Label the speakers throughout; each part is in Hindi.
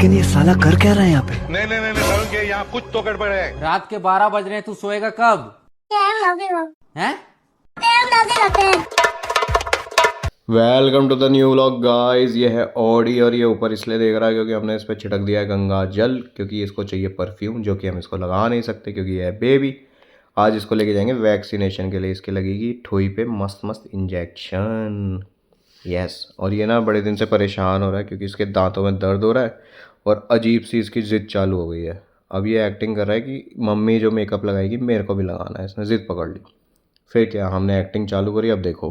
Speaker 1: लेकिन ये साला कर क्या रहा है यहाँ पे?
Speaker 2: नहीं नहीं नहीं नहीं, तरुण के यहाँ कुछ तो गड़बड़ है।
Speaker 3: रात के 12 बज रहे हैं, तू सोएगा कब?
Speaker 4: टाइम लगेगा,
Speaker 3: हैं?
Speaker 4: टाइम लगेगा time.
Speaker 5: Welcome to the new vlog guys. ये है ऑडी और ये ऊपर इसलिए देख रहा है क्योंकि हमने इस पर छिड़क दिया है गंगा जल, क्योंकि इसको चाहिए परफ्यूम जो कि हम इसको लगा नहीं सकते क्योंकि ये है बेबी। आज इसको लेके जाएंगे वैक्सीनेशन के लिए। इसकी लगेगी ठोई पे मस्त मस्त इंजेक्शन। यस, और ये ना बड़े दिन से परेशान हो रहा है क्योंकि इसके दांतों में दर्द हो रहा है और अजीब सी इसकी ज़िद चालू हो गई है। अब ये एक्टिंग कर रहा है कि मम्मी जो मेकअप लगाएगी मेरे को भी लगाना है। इसने ज़िद पकड़ ली। फिर क्या, हमने एक्टिंग चालू करी। अब देखो,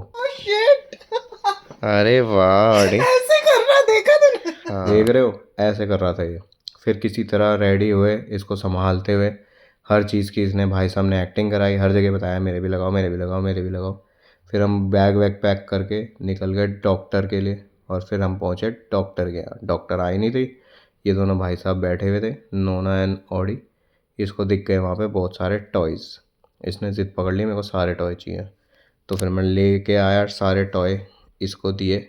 Speaker 5: अरे वाह, ऐसे कर रहा, देखा तूने? हाँ। देख रहे हो, ऐसे कर रहा था ये। फिर किसी तरह रेडी हुए, इसको संभालते हुए हर चीज़ की इसने भाई साहब ने एक्टिंग कराई। हर जगह बताया मेरे भी लगाओ, मेरे भी लगाओ, मेरे भी लगाओ। फिर हम बैग वैग पैक करके निकल गए डॉक्टर के लिए और फिर हम पहुँचे डॉक्टर के यहाँ। डॉक्टर आई नहीं थी, ये दोनों भाई साहब बैठे हुए थे, नोना एंड ऑडी। इसको दिख गए वहाँ पे बहुत सारे टॉयज़। इसने ज़िद पकड़ ली, मेरे को सारे टॉय चाहिए। तो फिर मैं ले के आया सारे टॉय, इसको दिए।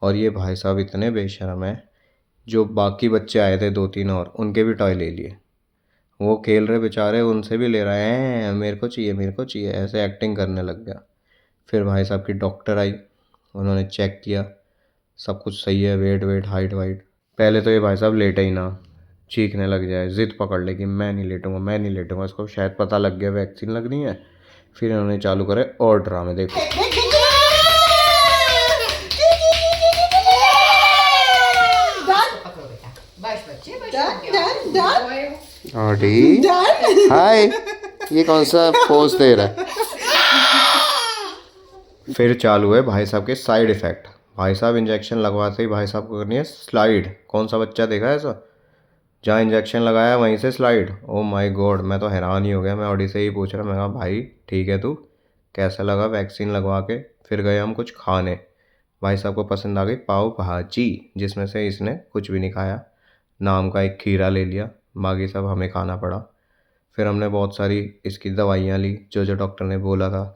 Speaker 5: और ये भाई साहब इतने बेशर्म हैं, जो बाकी बच्चे आए थे 2-3 और, उनके भी टॉय ले लिए। वो खेल रहे बेचारे, उनसे भी ले रहे हैं, मेरे को चाहिए मेरे को चाहिए, ऐसे एक्टिंग करने लग गया। फिर भाई साहब की डॉक्टर आई, उन्होंने चेक किया, सब कुछ सही है, वेट वेट हाइट वाइट। पहले तो ये भाई साहब लेटे ही ना, चीखने लग जाए, ज़िद पकड़ ले कि मैं नहीं लेटूंगा, मैं नहीं लेटूंगा। इसको शायद पता लग गया वैक्सीन लगनी है। फिर इन्होंने चालू करे और ड्रामे। देखो, ऑडी हाय, ये कौन सा पोज दे रहा है? फिर चालू है भाई साहब के साइड इफ़ेक्ट। भाई साहब इंजेक्शन लगवाते ही भाई साहब को करनी है स्लाइड। कौन सा बच्चा देखा है ऐसा? जहाँ इंजेक्शन लगाया वहीं से स्लाइड। ओ माय गॉड, मैं तो हैरान ही हो गया। मैं ऑडी से ही पूछ रहा, मैं कहा भाई ठीक है, तू कैसा लगा वैक्सीन लगवा के? फिर गए हम कुछ खाने। भाई साहब को पसंद आ गई पाव भाजी, जिसमें से इसने कुछ भी नहीं खाया। नाम का एक खीरा ले लिया, बाकी सब हमें खाना पड़ा। फिर हमने बहुत सारी इसकी दवाइयाँ ली जो जो डॉक्टर ने बोला था,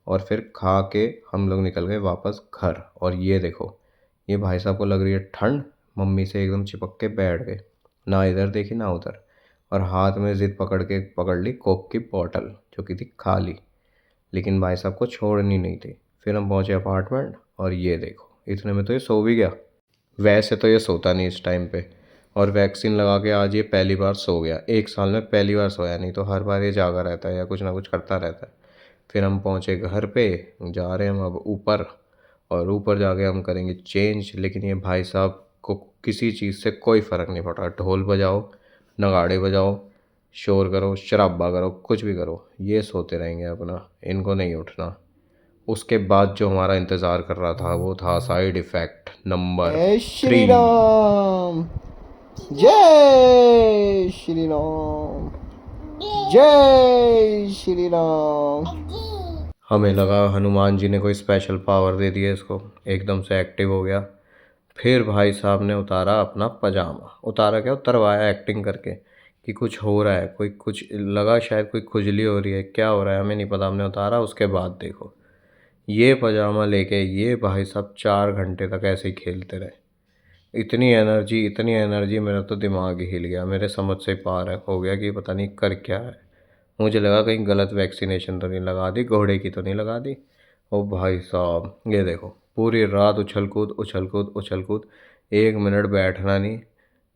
Speaker 5: और फिर खा के हम लोग निकल गए वापस घर। और ये देखो, ये भाई साहब को लग रही है ठंड, मम्मी से एकदम चिपक के बैठ गए, ना इधर देखी ना उधर। और हाथ में ज़िद पकड़ ली कोक की बोतल जो कि थी खाली, लेकिन भाई साहब को छोड़नी नहीं थी। फिर हम पहुँचे अपार्टमेंट और ये देखो, इतने में तो ये सो भी गया। वैसे तो ये सोता नहीं इस टाइम पे, और वैक्सीन लगा के आज ये पहली बार सो गया। 1 साल में पहली बार सोया, नहीं तो हर बार ये जागा रहता है या कुछ ना कुछ करता रहता है। फिर हम पहुँचे घर पे, जा रहे हैं हम अब ऊपर, और ऊपर जाके हम करेंगे चेंज। लेकिन ये भाई साहब को किसी चीज़ से कोई फ़र्क नहीं पड़ रहा। ढोल बजाओ, नगाड़े बजाओ, शोर करो, शराबा करो, कुछ भी करो, ये सोते रहेंगे अपना, इनको नहीं उठना। उसके बाद जो हमारा इंतज़ार कर रहा था वो था साइड इफ़ेक्ट नंबर 3। जय श्री राम, जय श्री राम। हमें लगा हनुमान जी ने कोई स्पेशल पावर दे दिया इसको, एकदम से एक्टिव हो गया। फिर भाई साहब ने उतारा अपना पजामा। उतारा क्या, उतरवाया एक्टिंग करके कि कुछ हो रहा है, कोई कुछ लगा, शायद कोई खुजली हो रही है, क्या हो रहा है हमें नहीं पता। हमने उतारा, उसके बाद देखो ये पजामा लेके ये भाई साहब 4 घंटे तक ऐसे ही खेलते रहे। इतनी एनर्जी, मेरा तो दिमाग ही हिल गया। मेरे समझ से पार हो गया कि पता नहीं कर क्या है। मुझे लगा कहीं गलत वैक्सीनेशन तो नहीं लगा दी, घोड़े की तो नहीं लगा दी। ओ भाई साहब, ये देखो, पूरी रात उछल कूद उछल कूद उछल कूद, 1 मिनट बैठना नहीं।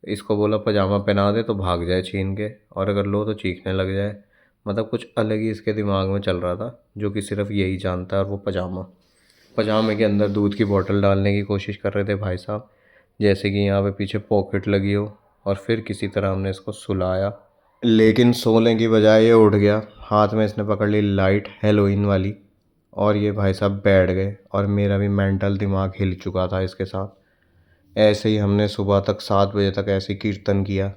Speaker 5: इसको बोला पजामा पहना दे तो भाग जाए छीन के, और अगर लो तो चीखने लग जाए। मतलब कुछ अलग ही इसके दिमाग में चल रहा था, जो कि सिर्फ यही जानता है। और वो पजामे के अंदर दूध की बोतल डालने की कोशिश कर रहे थे भाई साहब, जैसे कि यहाँ पे पीछे पॉकेट लगी हो। और फिर किसी तरह हमने इसको सुलाया, लेकिन सोने की बजाय ये उठ गया। हाथ में इसने पकड़ ली लाइट हेलोइन वाली, और ये भाई साहब बैठ गए। और मेरा भी मेंटल दिमाग हिल चुका था इसके साथ। ऐसे ही हमने सुबह तक 7 बजे तक ऐसे ही कीर्तन किया,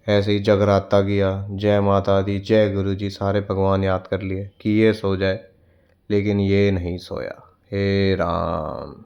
Speaker 5: ऐसे ही जगराता किया, जय माता दी, जय गुरु जी, सारे भगवान याद कर लिए कि ये सो जाए, लेकिन ये नहीं सोया। हे राम।